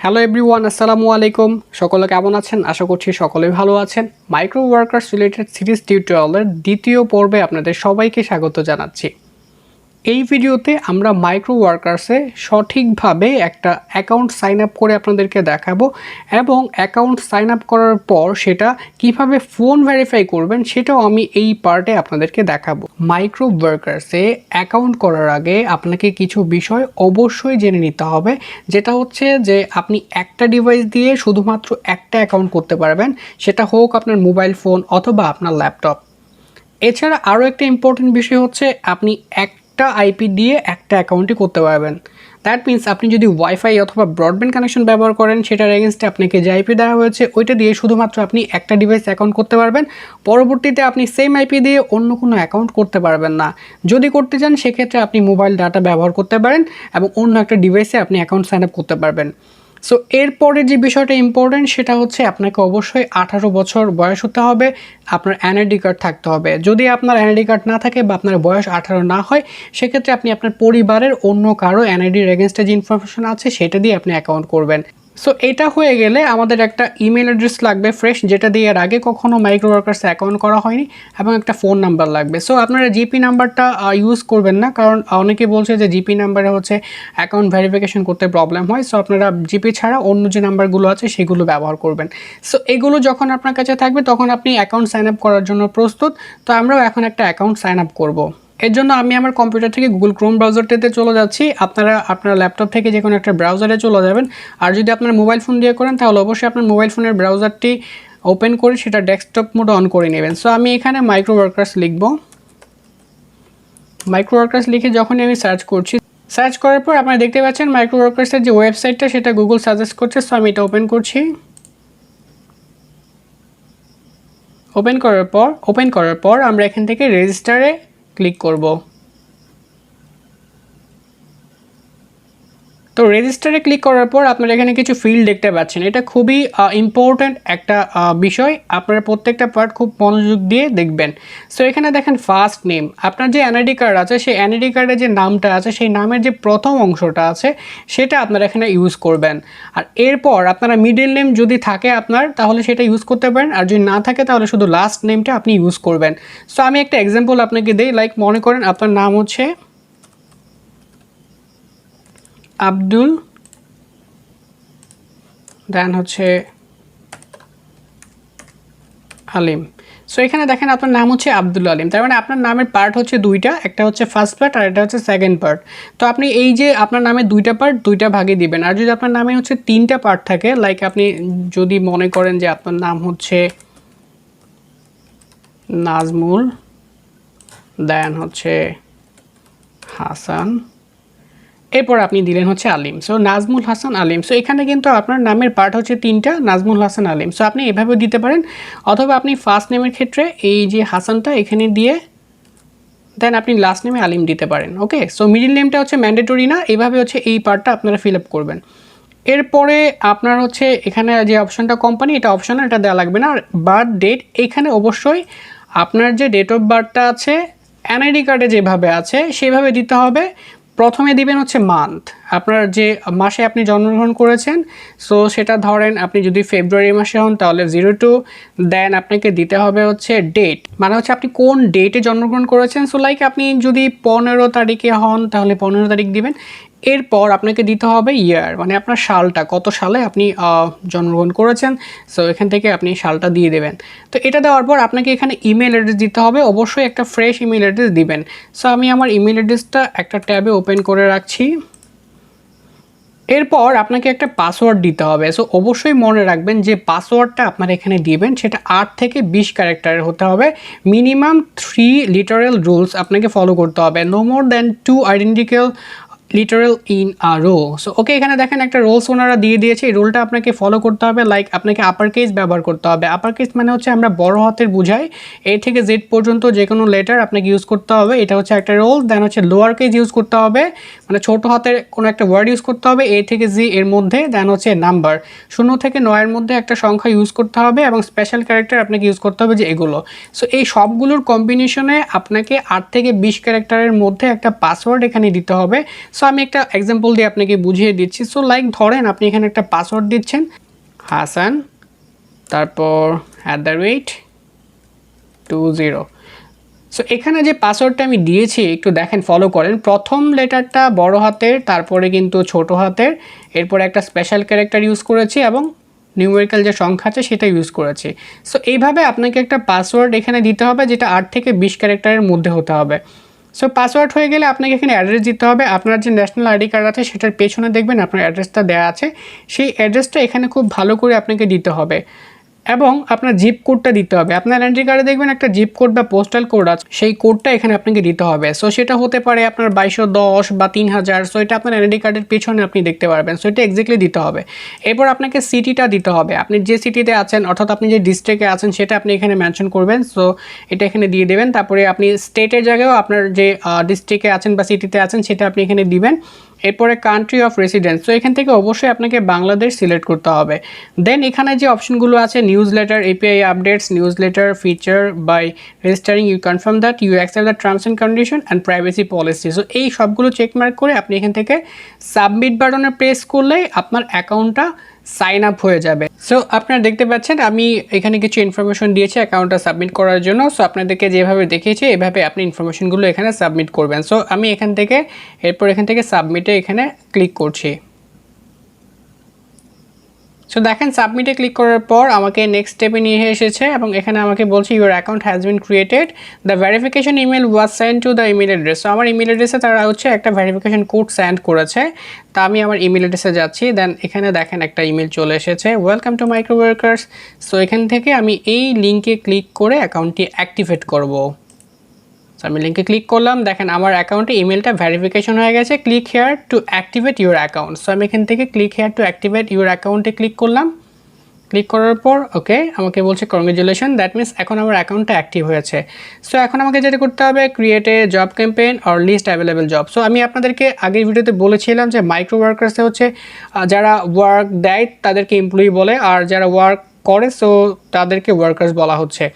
Hello everyone, আসসালামু আলাইকুম। সকলে কেমন আছেন? আশা করছি সকলেই ভালো আছেন। মাইক্রো ওয়ার্কার্স রিলেটেড সিরিজ টিউটোরিয়ালের দ্বিতীয় পর্বে আপনাদের সবাইকে স্বাগত জানাচ্ছি। এই ভিডিওতে আমরা মাইক্রো ওয়ার্কার্সে সঠিকভাবে একটা অ্যাকাউন্ট সাইন আপ করে আপনাদেরকে দেখাবো এবং অ্যাকাউন্ট সাইন আপ করার পর সেটা কিভাবে ফোন ভেরিফাই করবেন সেটাও আমি এই পার্টে আপনাদেরকে দেখাবো। মাইক্রো ওয়ার্কার্সে অ্যাকাউন্ট করার আগে আপনাকে কিছু বিষয় অবশ্যই জেনে নিতে হবে, যেটা হচ্ছে যে আপনি একটা ডিভাইস দিয়ে শুধুমাত্র একটা অ্যাকাউন্ট করতে পারবেন, সেটা হোক আপনার মোবাইল ফোন অথবা আপনার ল্যাপটপ। এছাড়া আরও একটা ইম্পর্টেন্ট বিষয় হচ্ছে আপনি একটা আইপি দিয়ে একটা অ্যাকাউন্টই করতে পারবেন। দ্যাট মিনস আপনি যদি ওয়াইফাই অথবা ব্রডব্যান্ড কানেকশন ব্যবহার করেন, সেটার এগেনস্টে আপনাকে যে আইপি দেওয়া হয়েছে ওইটা দিয়ে শুধুমাত্র আপনি একটা ডিভাইস অ্যাকাউন্ট করতে পারবেন। পরবর্তীতে আপনি সেম আইপি দিয়ে অন্য কোনো অ্যাকাউন্ট করতে পারবেন না। যদি করতে চান সেক্ষেত্রে আপনি মোবাইল ডাটা ব্যবহার করতে পারেন এবং অন্য একটা ডিভাইসে আপনি অ্যাকাউন্ট সাইন আপ করতে পারবেন। সো এরপরে যে বিষয়টা ইম্পর্টেন্ট সেটা হচ্ছে আপনাকে অবশ্যই 18 বছর বয়স হতে হবে, আপনার এনআইডি কার্ড থাকতে হবে। যদি আপনার এনআইডি কার্ড না থাকে বা আপনার বয়স 18 না হয়, সেক্ষেত্রে আপনি আপনার পরিবারের অন্য কারো এনআইডির এগেনস্টে যে ইনফরমেশন আছে সেটা দিয়ে আপনি অ্যাকাউন্ট করবেন। সো এটা হয়ে গেলে আমাদের একটা ইমেল অ্যাড্রেস লাগবে ফ্রেশ, যেটা দিয়ে এর আগে কখনো মাইক্রো ওয়ার্কার্সে অ্যাকাউন্ট করা হয়নি, এবং একটা ফোন নাম্বার লাগবে। সো আপনারা জিপি নাম্বারটা ইউজ করবেন না, কারণ অনেকে বলছে যে জিপি নাম্বারে হচ্ছে অ্যাকাউন্ট ভেরিফিকেশন করতে প্রবলেম হয়। সো আপনারা জিপি ছাড়া অন্য যে নাম্বারগুলো আছে সেগুলো ব্যবহার করবেন। সো এগুলো যখন আপনার কাছে থাকবে তখন আপনি অ্যাকাউন্ট সাইন আপ করার জন্য প্রস্তুত। তো আমরাও এখন একটা অ্যাকাউন্ট সাইন আপ করবো। এর জন্য আমি আমার কম্পিউটার থেকে গুগল ক্রোম ব্রাউজারটিতে চলে যাচ্ছি। আপনারা আপনার ল্যাপটপ থেকে যে কোনো একটা ব্রাউজারে চলে যাবেন। আর যদি আপনার মোবাইল ফোন দিয়ে করেন তাহলে অবশ্যই আপনার মোবাইল ফোনের ব্রাউজারটি ওপেন করে সেটা ডেস্কটপ মোড অন করে নেবেন। সো আমি এখানে মাইক্রো ওয়ার্কার্স লিখব। মাইক্রো ওয়ার্কার্স লিখে যখনই আমি সার্চ করছি, সার্চ করার পর আপনারা দেখতে পাচ্ছেন মাইক্রো ওয়ার্কার্সের যে ওয়েবসাইটটা সেটা গুগল সাজেস্ট করছে। সো আমি এটা ওপেন করছি। ওপেন করার পর আমরা এখান থেকে রেজিস্টারে ক্লিক করব। তো রেজিস্টারে ক্লিক করার পর আপনারা এখানে কিছু ফিল্ড দেখতে পাচ্ছেন। এটা খুবই ইম্পর্ট্যান্ট একটা বিষয়, আপনারা প্রত্যেকটা পার্ট খুব মনোযোগ দিয়ে দেখবেন। সো এখানে দেখেন ফার্স্ট নেম, আপনার যে এনআইডি কার্ড আছে সেই এনআইডি কার্ডে যে নামটা আছে সেই নামের যে প্রথম অংশটা আছে সেটা আপনারা এখানে ইউজ করবেন। আর এরপর আপনারা মিডল নেম যদি থাকে আপনার তাহলে সেটা ইউজ করতে পারেন, আর যদি না থাকে তাহলে শুধু লাস্ট নেমটা আপনি ইউজ করবেন। সো আমি একটা এক্সাম্পল আপনাকে দিই। লাইক মনে করেন আপনার নাম হচ্ছে আব্দুল, দেন হচ্ছে আলিম। সো এখানে দেখেন আপনার নাম হচ্ছে আব্দুল আলিম, তার মানে আপনার নামের পার্ট হচ্ছে দুইটা, একটা হচ্ছে ফার্স্ট পার্ট আর এটা হচ্ছে সেকেন্ড পার্ট। তো আপনি এই যে আপনার নামে দুইটা পার্ট দুইটা ভাগে দিবেন। আর যদি আপনার নামে হচ্ছে তিনটা পার্ট থাকে, লাইক আপনি যদি মনে করেন যে আপনার নাম হচ্ছে নাজমুল, দেন হচ্ছে হাসান, এরপর আপনি দিলেন হচ্ছে আলিম। সো নাজমুল হাসান আলিম। সো এখানে কিন্তু আপনার নামের পার্ট হচ্ছে তিনটা, নাজমুল হাসান আলিম। সো আপনি এভাবেও দিতে পারেন, অথবা আপনি ফার্স্ট নেমের ক্ষেত্রে এই যে হাসানটা এখানে দিয়ে দেন আপনি লাস্ট নেমে আলিম দিতে পারেন। ওকে, সো মিডিল নেমটা হচ্ছে ম্যান্ডেটরি না, এইভাবে হচ্ছে এই পার্টটা আপনারা ফিল আপ করবেন। এরপরে আপনার হচ্ছে এখানে যে অপশনটা কোম্পানি, এটা অপশনাল, এটা দেওয়া লাগবে না। আর বার্থ ডেট, এখানে অবশ্যই আপনার যে ডেট অফ বার্থটা আছে এনআইডি কার্ডে যেভাবে আছে সেভাবে দিতে হবে। প্রথমে দিবেন হচ্ছে মান্থ, আপনার যে মাসে আপনি জন্মগ্রহণ করেছেন। সো সেটা ধরেন আপনি যদি ফেব্রুয়ারি মাসে হন তাহলে 02, দেন আপনাকে দিতে হবে হচ্ছে ডেট, মানে হচ্ছে আপনি কোন ডেটে জন্মগ্রহণ করেছেন। সো লাইক আপনি যদি 15 তারিখে হন তাহলে 15 তারিখ দিবেন। এরপর আপনাকে দিতে হবে ইয়ার, মানে আপনার সালটা, কত সালে আপনি জন্মগ্রহণ করেছেন। সো এখান থেকে আপনি সালটা দিয়ে দেবেন। তো এটা দেওয়ার পর আপনাকে এখানে ইমেল অ্যাড্রেস দিতে হবে, অবশ্যই একটা ফ্রেশ ইমেল অ্যাড্রেস দিবেন। সো আমি আমার ইমেল অ্যাড্রেসটা একটা ট্যাবে ওপেন করে রাখছি। এরপর আপনাকে একটা পাসওয়ার্ড দিতে হবে। সো অবশ্যই মনে রাখবেন যে পাসওয়ার্ডটা আপনারা এখানে দিবেন সেটা 8 থেকে 20 ক্যারেক্টারের হতে হবে। মিনিমাম 3 লিটারাল রুলস আপনাকে ফলো করতে হবে, no more than 2 identical literal in a row. So okay, এখানে দেখেন একটা রোলস ওনারা দিয়ে দিয়েছে, এই রোলটা আপনাকে ফলো করতে হবে। লাইক আপনাকে আপার কেস ব্যবহার করতে হবে। আপার কেস মানে হচ্ছে আমরা বড় হাতের বুঝাই, এ থেকে জেড পর্যন্ত যে কোনো লেটার আপনাকে ইউজ করতে হবে, এটা হচ্ছে একটা রোল। দেন হচ্ছে লোয়ার কেস ইউজ করতে হবে, মানে ছোট হাতের কোনো একটা ওয়ার্ড ইউজ করতে হবে, A থেকে Z এর মধ্যে, দেন হচ্ছে নাম্বার 0 থেকে 9 এর মধ্যে একটা সংখ্যা ইউজ করতে হবে এবং স্পেশাল ক্যারেক্টার আপনাকে ইউজ করতে হবে যে এগুলো। সো এই সবগুলোর কম্বিনেশনে আপনাকে 8 থেকে 20 ক্যারেক্টারের মধ্যে একটা পাসওয়ার্ড এখানে দিতে হবে। সো আমি একটা এক্সাম্পল দিয়ে আপনাকে বুঝিয়ে দিচ্ছি। সো লাইক ধরেন আপনি এখানে একটা পাসওয়ার্ড দিচ্ছেন হাসান, তারপর @20। সো এখানে যে পাসওয়ার্ডটা আমি দিয়েছি একটু দেখেন, ফলো করেন। প্রথম লেটারটা বড় হাতের, তারপরে কিন্তু ছোট হাতের, এরপরে একটা স্পেশাল ক্যারেক্টার ইউজ করেছি এবং নিউমেরিক্যাল যে সংখ্যা আছে সেটা ইউজ করেছি। সো এইভাবে আপনাকে একটা পাসওয়ার্ড এখানে দিতে হবে যেটা 8 থেকে 20 ক্যারেক্টারের মধ্যে হতে হবে। সো পাসওয়ার্ড হয়ে গেলে আপনাকে এখানে অ্যাড্রেস দিতে হবে। আপনার যে ন্যাশনাল আইডি কার্ড আছে সেটার পেছনে দেখবেন আপনার অ্যাড্রেসটা দেওয়া আছে, সেই অ্যাড্রেসটা এখানে খুব ভালো করে আপনাকে দিতে হবে এবং আপনার জিপ কোডটা দিতে হবে। আপনার এন্ট্রি কার্ডে দেখবেন একটা জিপ কোড বা পোস্টাল কোড আছে, সেই কোডটা এখানে আপনাকে দিতে হবে। সো সেটা হতে পারে আপনার 2210 বা 3000। সো এটা আপনার এন্ট্রি কার্ডের পেছনে আপনি দেখতে পারবেন। সো এটা এক্স্যাক্টলি দিতে হবে। এরপর আপনাকে সিটিটা দিতে হবে, আপনি যে সিটিতে আছেন অর্থাৎ আপনি যে ডিস্ট্রিক্টে আছেন সেটা আপনি এখানে মেনশন করবেন। সো এটা এখানে দিয়ে দেবেন। তারপরে আপনি স্টেটের জায়গায়ও আপনার যে ডিস্ট্রিক্টে আছেন বা সিটিতে আছেন সেটা আপনি এখানে দিবেন। এরপরে কান্ট্রি অফ রেসিডেন্স, তো এখান থেকে অবশ্যই আপনাকে বাংলাদেশ সিলেক্ট করতে হবে। দেন এখানে যে অপশনগুলো আছে newsletter, API updates, newsletter feature by registering you confirm that you accept the terms and condition and privacy policy. So এই সবগুলো চেকমার্ক করে আপনি এখান থেকে সাবমিট বাটনে প্রেস করলেই আপনার অ্যাকাউন্টটা সাইন আপ হয়ে যাবে। সো আপনারা দেখতে পাচ্ছেন আমি এখানে কিছু ইনফরমেশন দিয়েছি অ্যাকাউন্টটা সাবমিট করার জন্য। সো আপনাদেরকে যেভাবে দেখিয়েছি এভাবে আপনি ইনফরমেশনগুলো এখানে সাবমিট করবেন। সো আমি এখান থেকে এখান থেকে সাবমিটে এখানে ক্লিক করছি। সো দেখেন সাবমিটে ক্লিক করার পর আমাকে নেক্সট স্টেপে নিয়ে এসেছে এবং এখানে আমাকে বলছে your account has been created, the verification email was send to the email address. So আমার ইমেল অ্যাড্রেসে তারা হচ্ছে একটা ভেরিফিকেশন কোড সেন্ড করেছে। তা আমি আমার ইমেল অ্যাড্রেসে যাচ্ছি। দেন এখানে দেখেন একটা ইমেল চলে এসেছে, ওয়েলকাম টু মাইক্রোওয়ার্কার্স। সো এখান থেকে আমি এই লিঙ্কে ক্লিক করে অ্যাকাউন্টটি অ্যাক্টিভেট করব। সো আমি লিঙ্কে ক্লিক করলাম, দেখেন আমার অ্যাকাউন্টে ইমেলটা ভেরিফিকেশন হয়ে গেছে। Click here two activate your account. So আমি এখান থেকে click here two activate your অ্যাকাউন্টে ক্লিক করলাম। ক্লিক করার পর ওকে আমাকে বলছে কংগ্রেচুলেশন, দ্যাট মিনস এখন আমার অ্যাকাউন্টটা অ্যাক্টিভ হয়েছে। সো এখন আমাকে যেটা করতে হবে create a job campaign or list available job. So আমি আপনাদেরকে আগের ভিডিওতে বলেছিলাম যে মাইক্রো ওয়ার্কার্সে হচ্ছে যারা ওয়ার্ক দেয় তাদেরকে এমপ্লয়ি বলে, আর যারা ওয়ার্ক করে সো তাদেরকে ওয়ার্কার্স বলা হচ্ছে।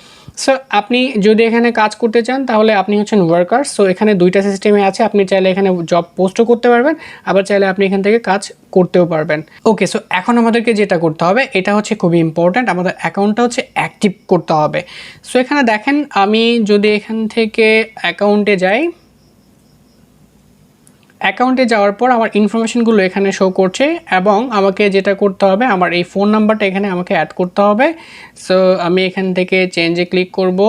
সো আপনি যদি এখানে কাজ করতে চান তাহলে আপনি হচ্ছেন ওয়ার্কার্স। সো এখানে দুইটা সিস্টেমে আছে, আপনি চাইলে এখানে জব পোস্টও করতে পারবেন, আবার চাইলে আপনি এখান থেকে কাজ করতেও পারবেন। ওকে, সো এখন আমাদেরকে যেটা করতে হবে এটা হচ্ছে খুবই ইম্পর্ট্যান্ট, আমাদের অ্যাকাউন্টটা হচ্ছে অ্যাক্টিভ করতে হবে। সো এখানে দেখেন আমি যদি এখান থেকে অ্যাকাউন্টে যাই, অ্যাকাউন্টে যাওয়ার পর আমার ইনফরমেশনগুলো এখানে শো করছে এবং আমাকে যেটা করতে হবে আমার এই ফোন নাম্বারটা এখানে আমাকে অ্যাড করতে হবে। সো আমি এখান থেকে চেঞ্জে ক্লিক করব।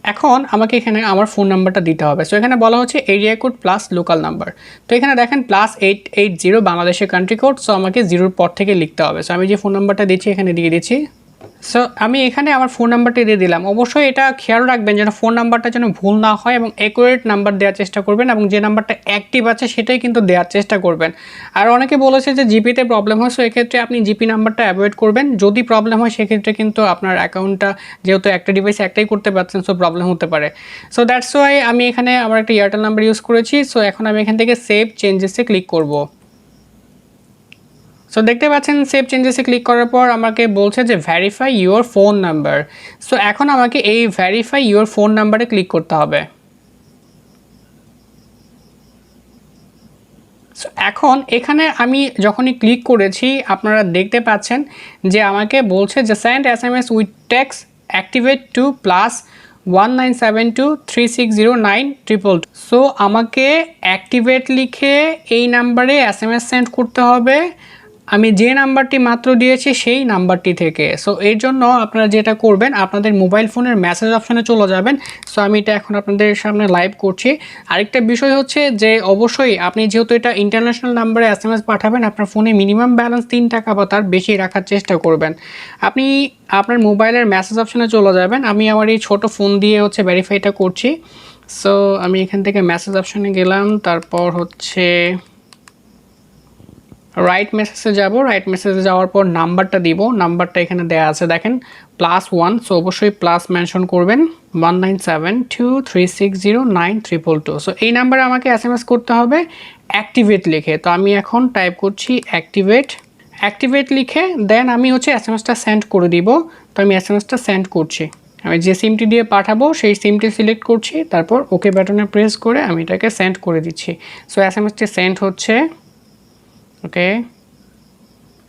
এখন আমাকে এখানে আমার ফোন নাম্বারটা দিতে হবে। সো এখানে বলা হচ্ছে area code plus local number. তো এখানে দেখেন +880 বাংলাদেশের কান্ট্রি কোড। সো আমাকে 0-র পর থেকে লিখতে হবে। সো আমি যে ফোন নাম্বারটা দিচ্ছি এখানে দিয়ে দিচ্ছি। সো আমি এখানে আমার ফোন নাম্বারটা দিয়ে দিলাম। অবশ্যই এটা খেয়াল রাখবেন যেন ফোন নাম্বারটা যেন ভুল না হয় এবং অ্যাকুরেট নাম্বার দেওয়ার চেষ্টা করবেন এবং যে নাম্বারটা অ্যাক্টিভ আছে সেটাই কিন্তু দেওয়ার চেষ্টা করবেন। আর অনেকে বলেছে যে জিপিতে প্রবলেম হয়, সো এক্ষেত্রে আপনি জিপি নাম্বারটা অ্যাভয়েড করবেন। যদি প্রবলেম হয় সেক্ষেত্রে কিন্তু আপনার অ্যাকাউন্টটা যেহেতু একটা ডিভাইসে একটাই করতে পারছেন সো প্রবলেম হতে পারে। সো দ্যাটস ওয়াই আমি এখানে আমার একটা এয়ারটেল নাম্বার ইউজ করেছি। সো এখন আমি এখান থেকে সেভ চেঞ্জেসে ক্লিক করব। সো দেখতে পাচ্ছেন সেভ চেঞ্জেসে ক্লিক করার পর আমাকে বলছে যে verify your phone number. So এখন আমাকে এই ভেরিফাই ইউর ফোন নাম্বারে ক্লিক করতে হবে। সো এখন এখানে আমি যখনই ক্লিক করেছি আপনারা দেখতে পাচ্ছেন যে আমাকে বলছে যে send SMS with text activate to +1972360922। So আমাকে অ্যাক্টিভেট লিখে এই নাম্বারে SMS সেন্ড করতে হবে আমি যে নাম্বারটি মাত্র দিয়েছি সেই নাম্বারটি থেকে। সো এর জন্য আপনারা যেটা করবেন আপনাদের মোবাইল ফোনের মেসেজ অপশনে চলে যাবেন। সো আমি এটা এখন আপনাদের সামনে লাইভ করছি। আরেকটা বিষয় হচ্ছে যে অবশ্যই আপনি যেহেতু এটা ইন্টারন্যাশনাল নাম্বারে SMS পাঠাবেন আপনার ফোনে মিনিমাম ব্যালেন্স 3 টাকা বা তার বেশি রাখার চেষ্টা করবেন। আপনি আপনার মোবাইলের মেসেজ অপশনে চলে যাবেন। আমি আমার এই ছোটো ফোন দিয়ে হচ্ছে ভেরিফাইটা করছি। সো আমি এখান থেকে মেসেজ অপশনে গেলাম, তারপর হচ্ছে রাইট মেসেজে যাব, রাইট মেসেজে যাওয়ার পর নাম্বারটা দিব, নাম্বারটা এখানে দেওয়া আছে দেখেন +1, সো অবশ্যই প্লাস মেনশন করবেন 19723609322। সো এই নাম্বারে আমাকে SMS করতে হবে অ্যাক্টিভেট লিখে। তো আমি এখন টাইপ করছি অ্যাক্টিভেট লিখে, দেন আমি হচ্ছে SMSটা সেন্ড করে দিব। তো আমি SMSটা সেন্ড করছি, আমি যে সিমটি দিয়ে পাঠাবো সেই সিমটি সিলেক্ট করছি, তারপর ওকে বাটনে প্রেস করে আমি এটাকে সেন্ড করে দিচ্ছি। সো SMSটি সেন্ড হচ্ছে। ওকে,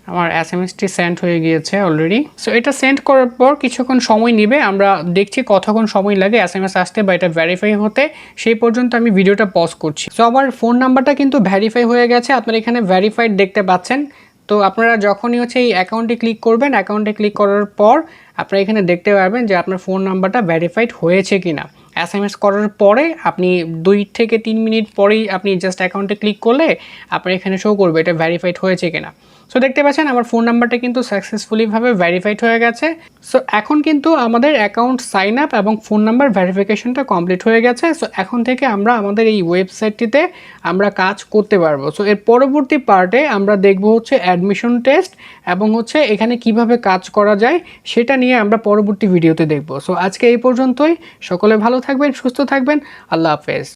আমার SMSটি সেন্ড হয়ে গিয়েছে অলরেডি। সো এটা সেন্ড করার পর কিছুক্ষণ সময় নেবে, আমরা দেখছি কতক্ষণ সময় লাগে SMS আসতে বা এটা ভেরিফাই হতে, সেই পর্যন্ত আমি ভিডিওটা পজ করছি। সো আমার ফোন নাম্বারটা কিন্তু ভেরিফাই হয়ে গেছে, আপনারা এখানে ভেরিফাইড দেখতে পাচ্ছেন। তো আপনারা যখনই হচ্ছে এই অ্যাকাউন্টে ক্লিক করবেন, অ্যাকাউন্টে ক্লিক করার পর আপনারা এখানে দেখতে পারবেন যে আপনার ফোন নাম্বারটা ভেরিফাইড হয়েছে কিনা। SMS করার পরে আপনি 2 থেকে 3 মিনিট পরেই আপনি জাস্ট অ্যাকাউন্টে ক্লিক করলে আপনার এখানে শো করবে এটা ভেরিফাইড হয়েছে কিনা। সো দেখতে পাচ্ছেন আমার ফোন নাম্বারটা কিন্তু সাকসেসফুলিভাবে ভেরিফাইড হয়ে গেছে। সো এখন কিন্তু আমাদের অ্যাকাউন্ট সাইন আপ এবং ফোন নাম্বার ভেরিফিকেশনটা কমপ্লিট হয়ে গেছে। সো এখন থেকে আমরা আমাদের এই ওয়েবসাইটটিতে আমরা কাজ করতে পারবো। সো এর পরবর্তী পার্টে আমরা দেখব হচ্ছে অ্যাডমিশন টেস্ট এবং হচ্ছে এখানে কিভাবে কাজ করা যায় সেটা নিয়ে আমরা পরবর্তী ভিডিওতে দেখব। সো আজকে এই পর্যন্তই, সকলে ভালো থাকবেন, সুস্থ থাকবেন, আল্লাহ হাফেজ।